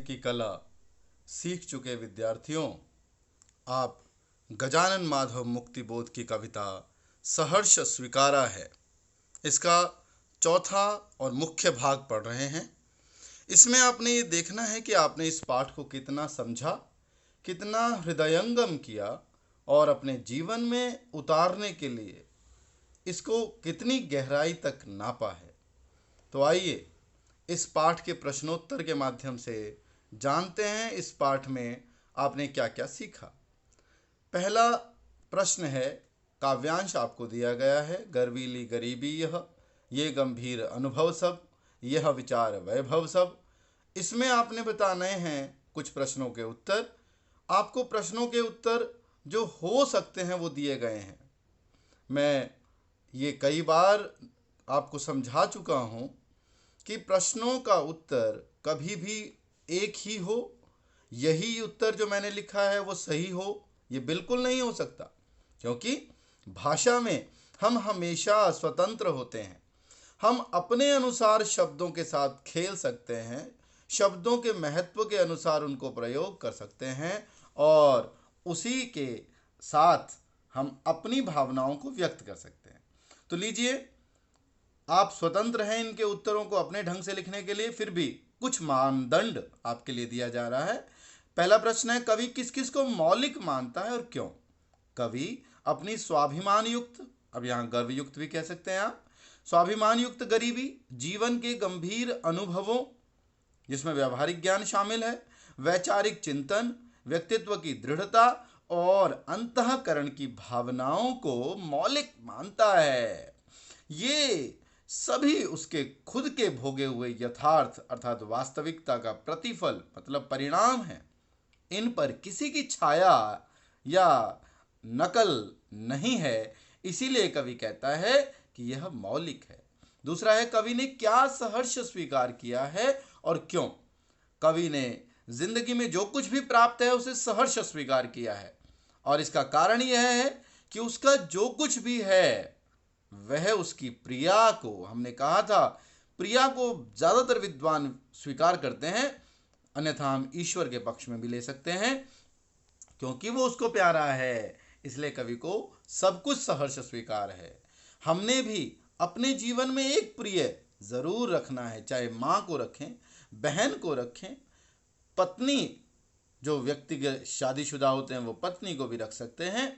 की कला सीख चुके विद्यार्थियों, आप गजानन माधव मुक्तिबोध की कविता सहर्ष स्वीकारा है इसका चौथा और मुख्य भाग पढ़ रहे हैं। इसमें आपने ये देखना है कि आपने इस पाठ को कितना समझा, कितना हृदयंगम किया और अपने जीवन में उतारने के लिए इसको कितनी गहराई तक नापा है। तो आइए इस पाठ के प्रश्नोत्तर के माध्यम से जानते हैं इस पाठ में आपने क्या क्या सीखा। पहला प्रश्न है, काव्यांश आपको दिया गया है। गर्वीली गरीबी यह, ये गंभीर अनुभव सब, यह विचार वैभव सब। इसमें आपने बताने हैं कुछ प्रश्नों के उत्तर। आपको प्रश्नों के उत्तर जो हो सकते हैं वो दिए गए हैं। मैं ये कई बार आपको समझा चुका हूँ कि प्रश्नों का उत्तर कभी भी एक ही हो, यही उत्तर जो मैंने लिखा है वो सही हो, ये बिल्कुल नहीं हो सकता, क्योंकि भाषा में हम हमेशा स्वतंत्र होते हैं। हम अपने अनुसार शब्दों के साथ खेल सकते हैं, शब्दों के महत्व के अनुसार उनको प्रयोग कर सकते हैं और उसी के साथ हम अपनी भावनाओं को व्यक्त कर सकते हैं। तो लीजिए, आप स्वतंत्र हैं इनके उत्तरों को अपने ढंग से लिखने के लिए, फिर भी कुछ मानदंड आपके लिए दिया जा रहा है। पहला प्रश्न है, कवि किस किस को मौलिक मानता है और क्यों? कवि अपनी स्वाभिमान युक्त, अब यहाँ गर्व युक्त भी कह सकते हैं आप, स्वाभिमान युक्त गरीबी, जीवन के गंभीर अनुभवों जिसमें व्यवहारिक ज्ञान शामिल है, वैचारिक चिंतन, व्यक्तित्व की दृढ़ता और अंतःकरण की भावनाओं को मौलिक मानता है। ये सभी उसके खुद के भोगे हुए यथार्थ अर्थात वास्तविकता का प्रतिफल मतलब परिणाम है। इन पर किसी की छाया या नकल नहीं है, इसीलिए कवि कहता है कि यह मौलिक है। दूसरा है, कवि ने क्या सहर्ष स्वीकार किया है और क्यों? कवि ने जिंदगी में जो कुछ भी प्राप्त है उसे सहर्ष स्वीकार किया है और इसका कारण यह है कि उसका जो कुछ भी है वह उसकी प्रिया को, हमने कहा था प्रिया को ज़्यादातर विद्वान स्वीकार करते हैं, अन्यथा हम ईश्वर के पक्ष में भी ले सकते हैं, क्योंकि वो उसको प्यारा है, इसलिए कवि को सब कुछ सहर्ष स्वीकार है। हमने भी अपने जीवन में एक प्रिय ज़रूर रखना है, चाहे माँ को रखें, बहन को रखें, पत्नी जो व्यक्तिगत शादीशुदा होते हैं वो पत्नी को भी रख सकते हैं,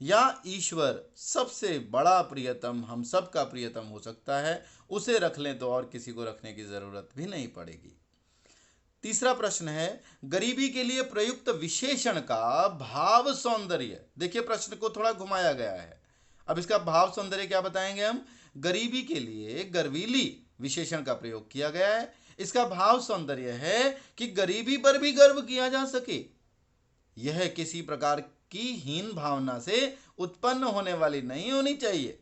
या ईश्वर सबसे बड़ा प्रियतम, हम सब का प्रियतम हो सकता है, उसे रख लें तो और किसी को रखने की ज़रूरत भी नहीं पड़ेगी। तीसरा प्रश्न है, गरीबी के लिए प्रयुक्त विशेषण का भाव सौंदर्य। देखिए, प्रश्न को थोड़ा घुमाया गया है। अब इसका भाव सौंदर्य क्या बताएंगे हम? गरीबी के लिए गर्वीली विशेषण का प्रयोग किया गया है। इसका भाव सौंदर्य है कि गरीबी पर भी गर्व किया जा सके। यह किसी प्रकार की हीन भावना से उत्पन्न होने वाली नहीं होनी चाहिए।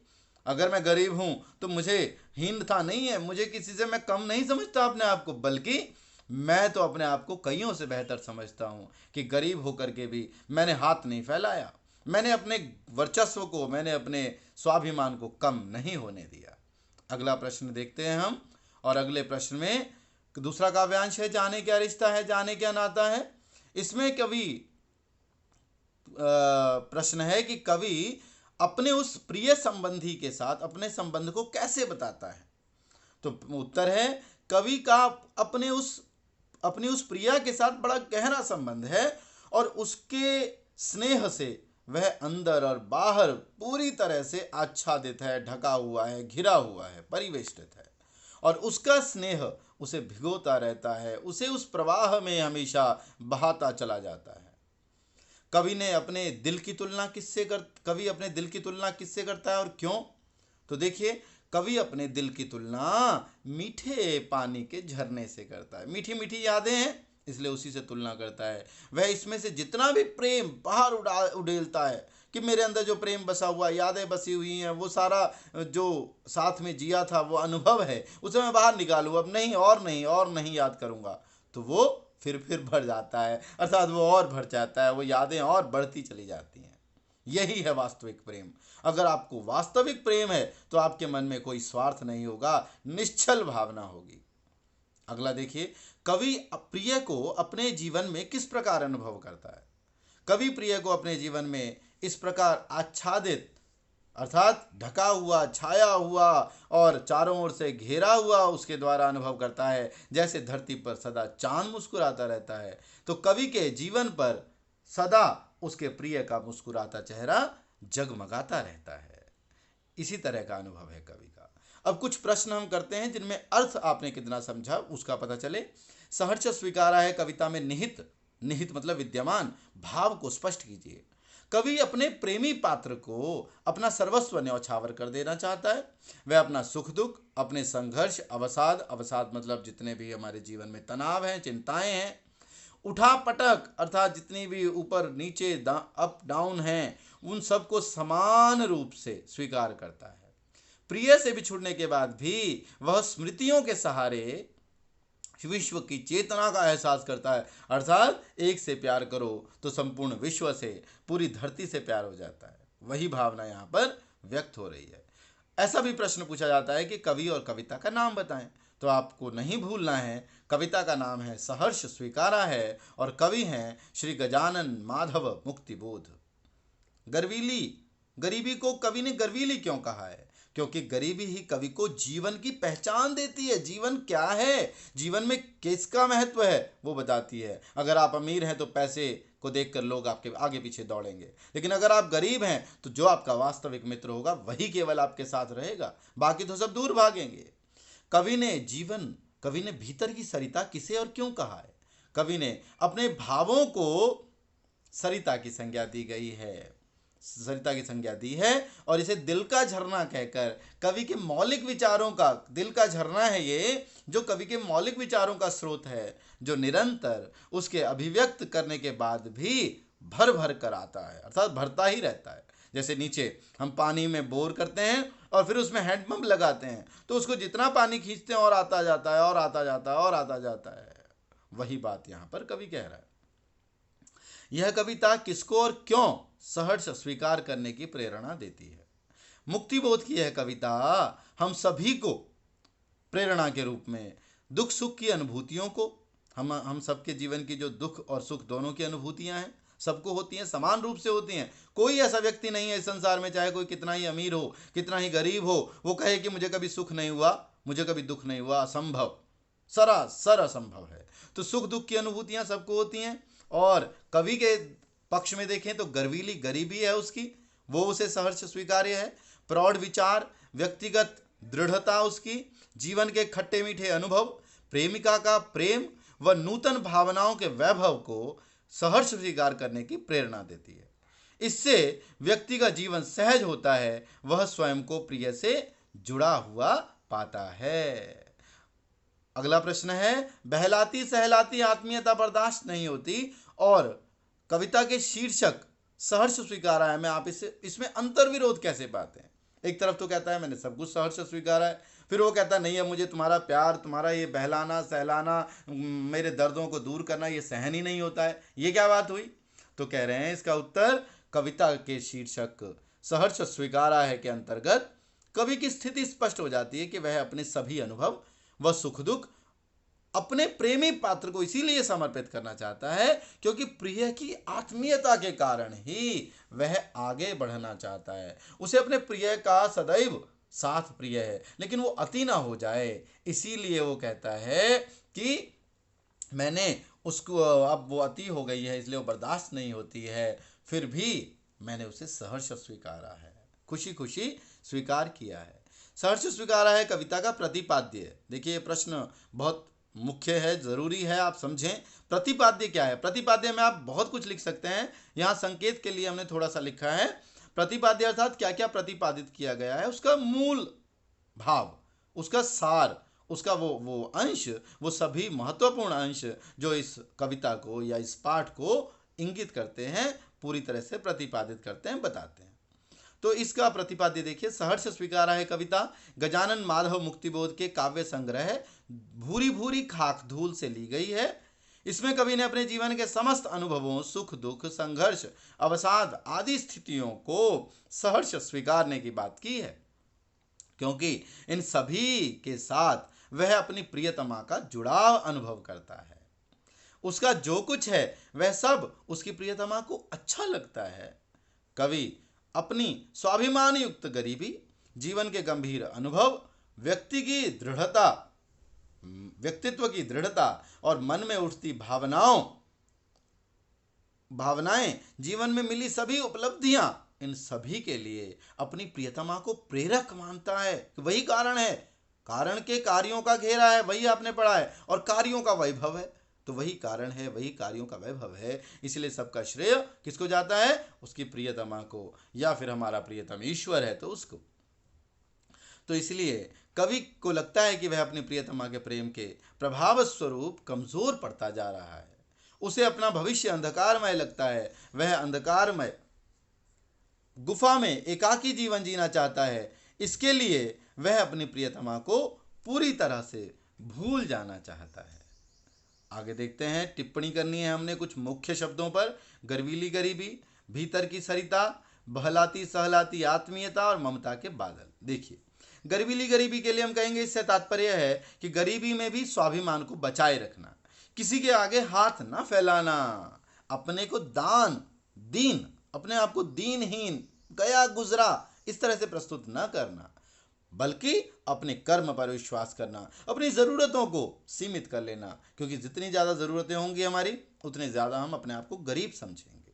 अगर मैं गरीब हूं तो मुझे हीनता नहीं है, मुझे किसी से मैं कम नहीं समझता अपने आप को, बल्कि मैं तो अपने आप को कईयों से बेहतर समझता हूं कि गरीब होकर के भी मैंने हाथ नहीं फैलाया, मैंने अपने वर्चस्व को, मैंने अपने स्वाभिमान को कम नहीं होने दिया। अगला प्रश्न देखते हैं हम, और अगले प्रश्न में दूसरा काव्यांश है, जाने क्या रिश्ता है, जाने क्या नाता है। इसमें कवि प्रश्न है कि कवि अपने उस प्रिय संबंधी के साथ अपने संबंध को कैसे बताता है। तो उत्तर है, कवि का अपनी उस प्रिया के साथ बड़ा गहरा संबंध है और उसके स्नेह से वह अंदर और बाहर पूरी तरह से आच्छादित है, ढका हुआ है, घिरा हुआ है, परिवेष्टित है, और उसका स्नेह उसे भिगोता रहता है, उसे उस प्रवाह में हमेशा बहाता चला जाता है। कवि अपने दिल की तुलना किससे करता है और क्यों? तो देखिए, कवि अपने दिल की तुलना मीठे पानी के झरने से करता है। मीठी मीठी यादें हैं, इसलिए उसी से तुलना करता है। वह इसमें से जितना भी प्रेम बाहर उड़ेलता है कि मेरे अंदर जो प्रेम बसा हुआ, यादें बसी हुई हैं, वो सारा जो साथ में जिया था वो अनुभव है, उसे मैं बाहर निकालूँ, अब नहीं और नहीं याद करूँगा, तो वो फिर भर जाता है, अर्थात वो और भर जाता है, वो यादें और बढ़ती चली जाती हैं। यही है वास्तविक प्रेम। अगर आपको वास्तविक प्रेम है तो आपके मन में कोई स्वार्थ नहीं होगा, निश्चल भावना होगी। अगला देखिए, कवि प्रिय को अपने जीवन में किस प्रकार अनुभव करता है। कवि प्रिय को अपने जीवन में इस प्रकार आच्छादित अर्थात ढका हुआ, छाया हुआ और चारों ओर से घेरा हुआ उसके द्वारा अनुभव करता है, जैसे धरती पर सदा चांद मुस्कुराता रहता है। तो कवि के जीवन पर सदा उसके प्रिय का मुस्कुराता चेहरा जगमगाता रहता है। इसी तरह का अनुभव है कवि का। अब कुछ प्रश्न हम करते हैं जिनमें अर्थ आपने कितना समझा उसका पता चले। सहर्ष स्वीकारा है कविता में निहित, निहित मतलब विद्यमान भाव को स्पष्ट कीजिए। कवि अपने प्रेमी पात्र को अपना सर्वस्व न्यौछावर कर देना चाहता है। वह अपना सुख दुख, अपने संघर्ष, अवसाद, अवसाद मतलब जितने भी हमारे जीवन में तनाव हैं, चिंताएं हैं, उठा पटक अर्थात जितनी भी ऊपर नीचे अप डाउन हैं, उन सबको समान रूप से स्वीकार करता है। प्रिय से बिछुड़ने के बाद भी वह स्मृतियों के सहारे विश्व की चेतना का एहसास करता है। अर्थात एक से प्यार करो तो संपूर्ण विश्व से, पूरी धरती से प्यार हो जाता है। वही भावना यहाँ पर व्यक्त हो रही है। ऐसा भी प्रश्न पूछा जाता है कि कवि और कविता का नाम बताएं, तो आपको नहीं भूलना है कविता का नाम है सहर्ष स्वीकारा है और कवि हैं श्री गजानन माधव मुक्तिबोध। गर्वीली, गरीबी को कवि ने गर्वीली क्यों कहा है? क्योंकि गरीबी ही कवि को जीवन की पहचान देती है। जीवन क्या है, जीवन में किसका महत्व है, वो बताती है। अगर आप अमीर हैं तो पैसे को देखकर लोग आपके आगे पीछे दौड़ेंगे, लेकिन अगर आप गरीब हैं तो जो आपका वास्तविक मित्र होगा वही केवल आपके साथ रहेगा, बाकी तो सब दूर भागेंगे। कवि ने भीतर की सरिता किसे और क्यों कहा है? कवि ने अपने भावों को सरिता की संज्ञा दी गई है, सरिता की संज्ञा दी है और इसे दिल का झरना कहकर कवि के मौलिक विचारों का, दिल का झरना है ये जो कवि के मौलिक विचारों का स्रोत है, जो निरंतर उसके अभिव्यक्त करने के बाद भी भर भर कर आता है, अर्थात भरता ही रहता है। जैसे नीचे हम पानी में बोर करते हैं और फिर उसमें हैंडपंप लगाते हैं, तो उसको जितना पानी खींचते हैं और आता जाता है और आता जाता है और आता जाता है। वही बात यहाँ पर कवि कह रहा है। यह कविता किसको और क्यों सहर्ष स्वीकार करने की प्रेरणा देती है? मुक्तिबोध की यह कविता हम सभी को प्रेरणा के रूप में दुख सुख की अनुभूतियों को, हम सबके जीवन की जो दुख और सुख दोनों की अनुभूतियां हैं, सबको होती हैं, समान रूप से होती हैं। कोई ऐसा व्यक्ति नहीं है इस संसार में, चाहे कोई कितना ही अमीर हो, कितना ही गरीब हो, वो कहे कि मुझे कभी सुख नहीं हुआ, मुझे कभी दुख नहीं हुआ। असंभव, सरासर असंभव है। तो सुख दुख की अनुभूतियां सबको होती हैं। और कवि के पक्ष में देखें तो गर्वीली गरीबी है उसकी, वो उसे सहर्ष स्वीकार्य है। प्रौढ़ विचार, व्यक्तिगत दृढ़ता उसकी, जीवन के खट्टे मीठे अनुभव, प्रेमिका का प्रेम व नूतन भावनाओं के वैभव को सहर्ष स्वीकार करने की प्रेरणा देती है। इससे व्यक्ति का जीवन सहज होता है, वह स्वयं को प्रिय से जुड़ा हुआ पाता है। अगला प्रश्न है, बहलाती सहलाती आत्मीयता बर्दाश्त नहीं होती और कविता के शीर्षक सहर्ष स्वीकारा है में आप इसमें अंतर्विरोध कैसे पाते हैं? एक तरफ तो कहता है मैंने सब कुछ सहर्ष स्वीकारा है, फिर वो कहता है नहीं, अब मुझे तुम्हारा प्यार, तुम्हारा ये बहलाना सहलाना, मेरे दर्दों को दूर करना ये सहन ही नहीं होता है। ये क्या बात हुई? तो कह रहे हैं इसका उत्तर कविता के शीर्षक सहर्ष स्वीकारा है के अंतर्गत कवि की स्थिति स्पष्ट हो जाती है कि वह अपने सभी अनुभव व सुख दुख अपने प्रेमी पात्र को इसीलिए समर्पित करना चाहता है क्योंकि प्रिय की आत्मीयता के कारण ही वह आगे बढ़ना चाहता है। उसे अपने प्रिय का सदैव साथ प्रिय है, लेकिन वो अति ना हो जाए, इसीलिए वो कहता है कि मैंने उसको, अब वो अति हो गई है इसलिए वो बर्दाश्त नहीं होती है, फिर भी मैंने उसे सहर्ष स्वीकारा है, खुशी खुशी स्वीकार किया है। सहर्ष स्वीकारा है कविता का प्रतिपाद्य। देखिए ये प्रश्न बहुत मुख्य है, जरूरी है आप समझें। प्रतिपाद्य क्या है? प्रतिपाद्य में आप बहुत कुछ लिख सकते हैं, यहाँ संकेत के लिए हमने थोड़ा सा लिखा है। प्रतिपाद्य अर्थात क्या क्या प्रतिपादित किया गया है, उसका मूल भाव, उसका सार, उसका वो अंश, वो सभी महत्वपूर्ण अंश जो इस कविता को या इस पाठ को इंगित करते हैं, पूरी तरह से प्रतिपादित करते हैं, बताते हैं। तो इसका प्रतिपाद्य देखिए, सहर्ष स्वीकारा है कविता गजानन माधव मुक्तिबोध के काव्य संग्रह भूरी भूरी खाक धूल से ली गई है। इसमें कवि ने अपने जीवन के समस्त अनुभवों, सुख दुख, संघर्ष, अवसाद आदि स्थितियों को सहर्ष स्वीकारने की बात की है, क्योंकि इन सभी के साथ वह अपनी प्रियतमा का जुड़ाव अनुभव करता है। उसका जो कुछ है वह सब उसकी प्रियतमा को अच्छा लगता है। कवि अपनी स्वाभिमान युक्त गरीबी, जीवन के गंभीर अनुभव, व्यक्तित्व की दृढ़ता और मन में उठती भावनाएं, जीवन में मिली सभी उपलब्धियां, इन सभी के लिए अपनी प्रियतमा को प्रेरक मानता है। वही कारण है, कारण के कार्यों का घेरा है, वही आपने पढ़ा है, और कार्यों का वैभव है, तो वही कारण है, वही कार्यों का वैभव है। इसलिए सबका श्रेय किसको जाता है? उसकी प्रियतमा को, या फिर हमारा प्रियतम ईश्वर है तो उसको। तो इसलिए कवि को लगता है कि वह अपनी प्रियतमा के प्रेम के प्रभाव स्वरूप कमजोर पड़ता जा रहा है। उसे अपना भविष्य अंधकारमय लगता है। वह अंधकारमय गुफा में एकाकी जीवन जीना चाहता है। इसके लिए वह अपनी प्रियतमा को पूरी तरह से भूल जाना चाहता है। आगे देखते हैं, टिप्पणी करनी है हमने कुछ मुख्य शब्दों पर। गर्वीली गरीबी, भीतर की सरिता, बहलाती सहलाती आत्मीयता और ममता के बादल। देखिए, गर्वीली गरीबी के लिए हम कहेंगे, इससे तात्पर्य है कि गरीबी में भी स्वाभिमान को बचाए रखना, किसी के आगे हाथ न फैलाना, अपने को दीन, अपने आप को दीनहीन, गया गुजरा इस तरह से प्रस्तुत न करना, बल्कि अपने कर्म पर विश्वास करना, अपनी ज़रूरतों को सीमित कर लेना, क्योंकि जितनी ज़्यादा ज़रूरतें होंगी हमारी, उतने ज़्यादा हम अपने आप को गरीब समझेंगे।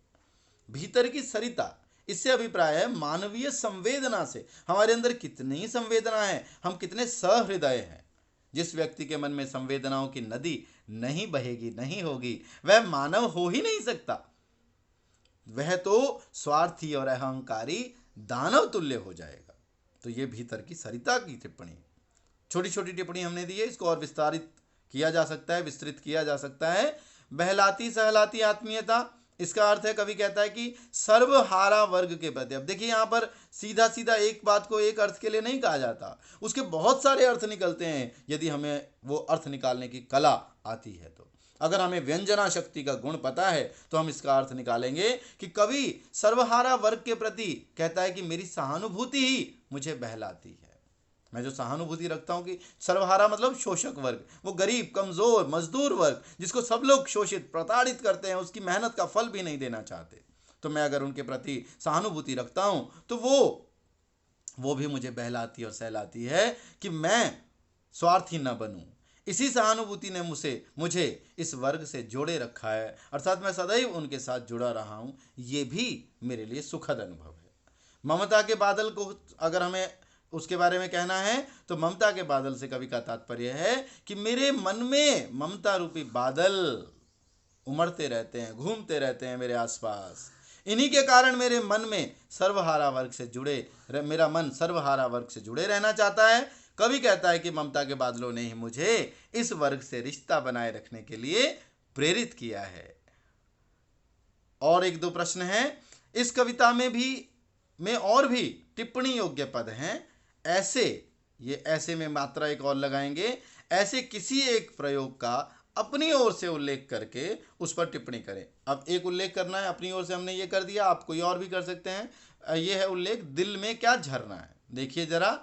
भीतर की सरिता, इससे अभिप्राय है मानवीय संवेदना से। हमारे अंदर कितनी संवेदना है, हम कितने सहृदय हैं। जिस व्यक्ति के मन में संवेदनाओं की नदी नहीं बहेगी, नहीं होगी, वह मानव हो ही नहीं सकता। वह तो स्वार्थी और अहंकारी दानव तुल्य हो जाएगा। तो ये भीतर की सरिता की टिप्पणी, छोटी छोटी टिप्पणी हमने दी है, इसको और विस्तारित किया जा सकता है, विस्तृत किया जा सकता है। बहलाती सहलाती आत्मीयता, इसका अर्थ है, कवि कहता है कि सर्वहारा वर्ग के प्रति। अब देखिए, यहाँ पर सीधा सीधा एक बात को एक अर्थ के लिए नहीं कहा जाता, उसके बहुत सारे अर्थ निकलते हैं, यदि हमें वो अर्थ निकालने की कला आती है तो। अगर हमें व्यंजना शक्ति का गुण पता है तो हम इसका अर्थ निकालेंगे कि कवि सर्वहारा वर्ग के प्रति कहता है कि मेरी सहानुभूति ही मुझे बहलाती है। मैं जो सहानुभूति रखता हूँ कि सर्वहारा मतलब शोषक वर्ग, वो गरीब, कमजोर, मजदूर वर्ग, जिसको सब लोग शोषित, प्रताड़ित करते हैं, उसकी मेहनत का फल भी नहीं देना चाहते, तो मैं अगर उनके प्रति सहानुभूति रखता हूँ तो वो भी मुझे बहलाती और सहलाती है कि मैं स्वार्थी न बनूं। इसी सहानुभूति ने मुझे इस वर्ग से जोड़े रखा है, अर्थात मैं सदैव उनके साथ जुड़ा रहा हूँ। ये भी मेरे लिए सुखद अनुभव है। ममता के बादल को अगर हमें उसके बारे में कहना है तो ममता के बादल से कवि का तात्पर्य है कि मेरे मन में ममता रूपी बादल उमड़ते रहते हैं, घूमते रहते हैं मेरे आसपास। इन्हीं के कारण मेरे मन में मेरा मन सर्वहारा वर्ग से जुड़े रहना चाहता है। कवि कहता है कि ममता के बादलों ने ही मुझे इस वर्ग से रिश्ता बनाए रखने के लिए प्रेरित किया है। और एक दो प्रश्न हैं इस कविता में और भी टिप्पणी योग्य पद हैं। ऐसे में मात्रा एक और लगाएंगे, ऐसे किसी एक प्रयोग का अपनी ओर से उल्लेख करके उस पर टिप्पणी करें। अब एक उल्लेख करना है, अपनी ओर से हमने ये कर दिया, आप कोई और भी कर सकते हैं। ये है उल्लेख, दिल में क्या झरना है। देखिए जरा,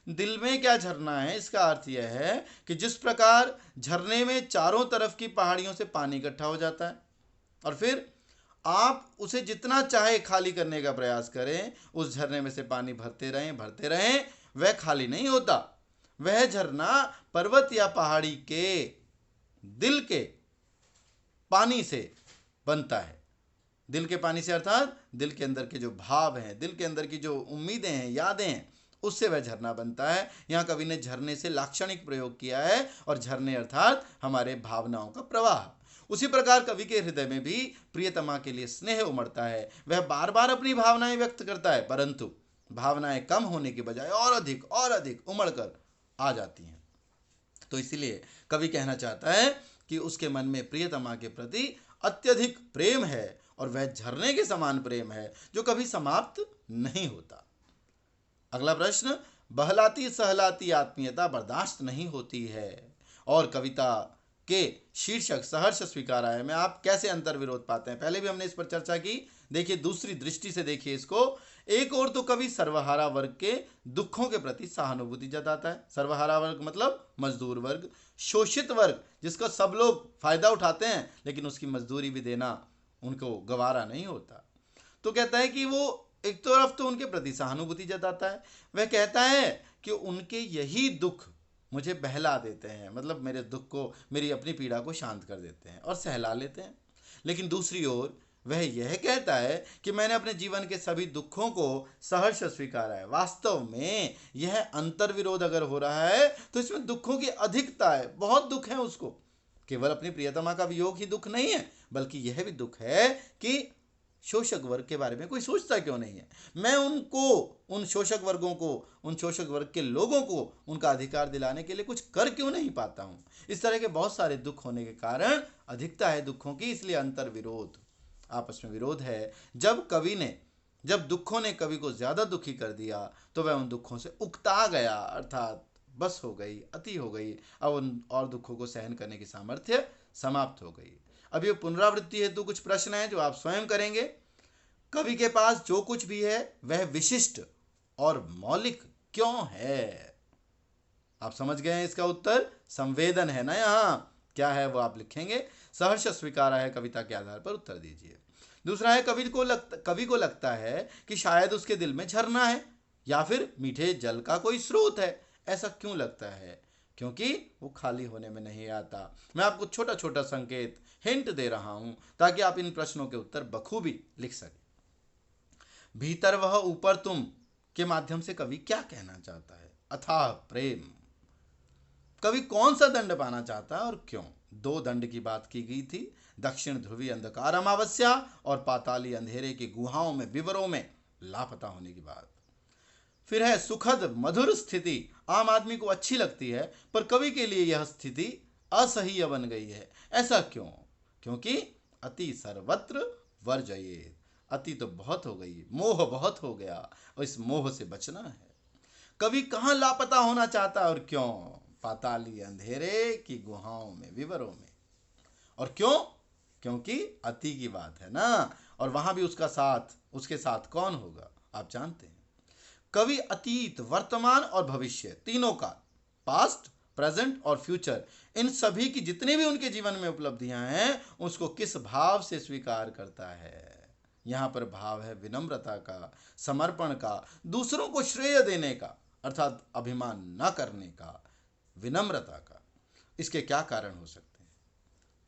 दिल में क्या झरना है, इसका अर्थ यह है कि जिस प्रकार झरने में चारों तरफ की पहाड़ियों से पानी इकट्ठा हो जाता है और फिर आप उसे जितना चाहे खाली करने का प्रयास करें, उस झरने में से पानी भरते रहें, वह खाली नहीं होता। वह झरना पर्वत या पहाड़ी के दिल के पानी से बनता है। दिल के पानी से अर्थात दिल के अंदर के जो भाव हैं, दिल के अंदर की जो उम्मीदें हैं, यादें हैं, उससे वह झरना बनता है। यहाँ कवि ने झरने से लाक्षणिक प्रयोग किया है, और झरने अर्थात हमारे भावनाओं का प्रवाह। उसी प्रकार कवि के हृदय में भी प्रियतमा के लिए स्नेह उमड़ता है। वह बार बार अपनी भावनाएं व्यक्त करता है, परंतु भावनाएं कम होने के बजाय और अधिक उमड़ कर आ जाती हैं। तो इसीलिए कवि कहना चाहता है कि उसके मन में प्रियतमा के प्रति अत्यधिक प्रेम है, और वह झरने के समान प्रेम है जो कभी समाप्त नहीं होता। अगला प्रश्न, बहलाती सहलाती आत्मीयता बर्दाश्त नहीं होती है, और कविता के शीर्षक सहर्ष स्वीकारा है में आप कैसे अंतर विरोध पाते हैं? पहले भी हमने इस पर चर्चा की। देखिए दूसरी दृष्टि से देखिए इसको। एक और तो कवि सर्वहारा वर्ग के दुखों के प्रति सहानुभूति जताता है। सर्वहारा वर्ग मतलब मजदूर वर्ग, शोषित वर्ग, जिसका सब लोग फायदा उठाते हैं लेकिन उसकी मजदूरी भी देना उनको गवारा नहीं होता। तो कहता है कि वो एक तरफ तो उनके प्रति सहानुभूति जताता है, वह कहता है कि उनके यही दुख मुझे बहला देते हैं, मतलब मेरे दुख को, मेरी अपनी पीड़ा को शांत कर देते हैं और सहला लेते हैं। लेकिन दूसरी ओर वह यह कहता है कि मैंने अपने जीवन के सभी दुखों को सहर्ष स्वीकारा है। वास्तव में यह अंतर विरोध अगर हो रहा है तो इसमें दुखों की अधिकता है, बहुत दुख है उसको। केवल अपनी प्रियतमा का वियोग ही दुख नहीं है, बल्कि यह भी दुख है कि शोषक वर्ग के बारे में कोई सोचता क्यों नहीं है। मैं उनको, उन शोषक वर्गों को, उन शोषक वर्ग के लोगों को उनका अधिकार दिलाने के लिए कुछ कर क्यों नहीं पाता हूँ। इस तरह के बहुत सारे दुख होने के कारण अधिकता है दुखों की, इसलिए अंतर विरोध, आपस में विरोध है। जब दुखों ने कवि को ज्यादा दुखी कर दिया तो वह उन दुखों से उकता गया, अर्थात बस हो गई, अति हो गई। अब उन और दुखों को सहन करने की सामर्थ्य समाप्त हो गई। अब ये पुनरावृत्ति हेतु कुछ प्रश्न हैं जो आप स्वयं करेंगे। कवि के पास जो कुछ भी है वह विशिष्ट और मौलिक क्यों है? आप समझ गए हैं इसका उत्तर? संवेदन है ना, यहाँ क्या है वो आप लिखेंगे। सहर्ष स्वीकारा है कविता के आधार पर उत्तर दीजिए। दूसरा है कवि को लगता है कि शायद उसके दिल में झरना है या फिर मीठे जल का कोई स्रोत है। ऐसा क्यों लगता है? क्योंकि वो खाली होने में नहीं आता। मैं आपको छोटा छोटा संकेत, हिंट दे रहा हूं ताकि आप इन प्रश्नों के उत्तर बखूबी लिख सकें। भीतर वह ऊपर तुम के माध्यम से कवि क्या कहना चाहता है? अथाह प्रेम। कवि कौन सा दंड पाना चाहता है और क्यों? दो दंड की बात की गई थी, दक्षिण ध्रुवी अंधकार अमावस्या और पाताली अंधेरे की गुहाओं में विवरों में लापता होने की बात। फिर है सुखद मधुर स्थिति, आम आदमी को अच्छी लगती है पर कवि के लिए यह स्थिति असह्य बन गई है। ऐसा क्यों? क्योंकि अति सर्वत्र वर्जयेत, अति तो बहुत हो गई, मोह बहुत हो गया और इस मोह से बचना है। कवि कहाँ लापता होना चाहता है और क्यों? पाताली अंधेरे की गुहाओं में विवरों में। और क्यों? क्योंकि अति की बात है ना, और वहां भी उसके साथ कौन होगा आप जानते हैं। कवि अतीत, वर्तमान और भविष्य तीनों का, पास्ट, प्रेजेंट और फ्यूचर, इन सभी की जितनी भी उनके जीवन में उपलब्धियां हैं उसको किस भाव से स्वीकार करता है? यहाँ पर भाव है विनम्रता का, समर्पण का, दूसरों को श्रेय देने का, अर्थात अभिमान न करने का, विनम्रता का। इसके क्या कारण हो सकते हैं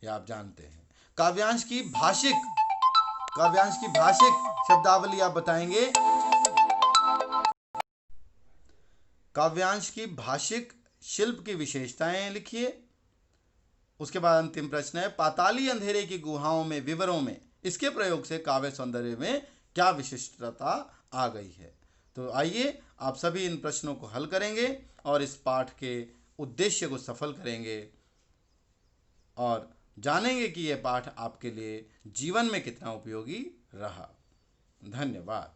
ये आप जानते हैं। काव्यांश की भाषिक शब्दावली आप बताएंगे। काव्यांश की भाषिक शिल्प की विशेषताएं लिखिए। उसके बाद अंतिम प्रश्न है पाताली अंधेरे की गुहाओं में विवरों में, इसके प्रयोग से काव्य सौंदर्य में क्या विशिष्टता आ गई है? तो आइए आप सभी इन प्रश्नों को हल करेंगे और इस पाठ के उद्देश्य को सफल करेंगे और जानेंगे कि यह पाठ आपके लिए जीवन में कितना उपयोगी रहा। धन्यवाद।